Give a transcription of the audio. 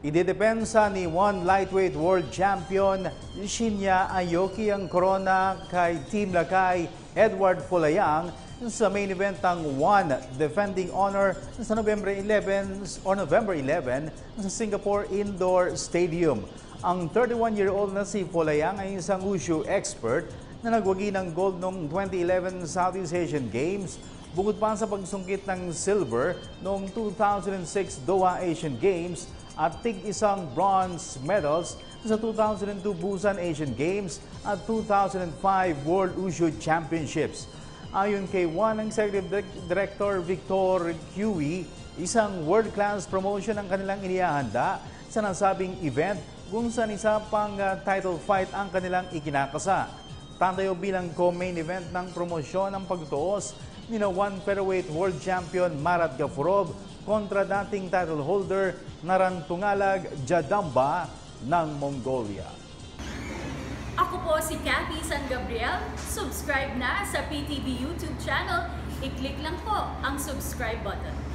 Idedepensa ni one lightweight world champion Shinya Aoki ang corona kay Team Lakay Edward Pulayang sa main event ng one defending honor sa November 11 sa Singapore Indoor Stadium. Ang 31-year-old na si Pulayang ay isang wushu expert na nagwagi ng gold noong 2011 Southeast Asian Games. Bukod pa sa pagsungkit ng silver noong 2006 Doha Asian Games at tig-isang bronze medals sa 2002 Busan Asian Games at 2005 World Wushu Championships. Ayon kay One Executive Director Victor Cui, isang world-class promotion ang kanilang inihahanda sa nasabing event kung saan isa pang title fight ang kanilang ikinakasa. Tatayo bilang co-main event ng promosyon ang pagtuos ni one featherweight world champion Marat Gafurov kontra dating title holder Narantungalag Jadamba ng Mongolia. Ako po si Cathy San Gabriel. Subscribe na sa PTV YouTube channel. I-click lang po ang subscribe button.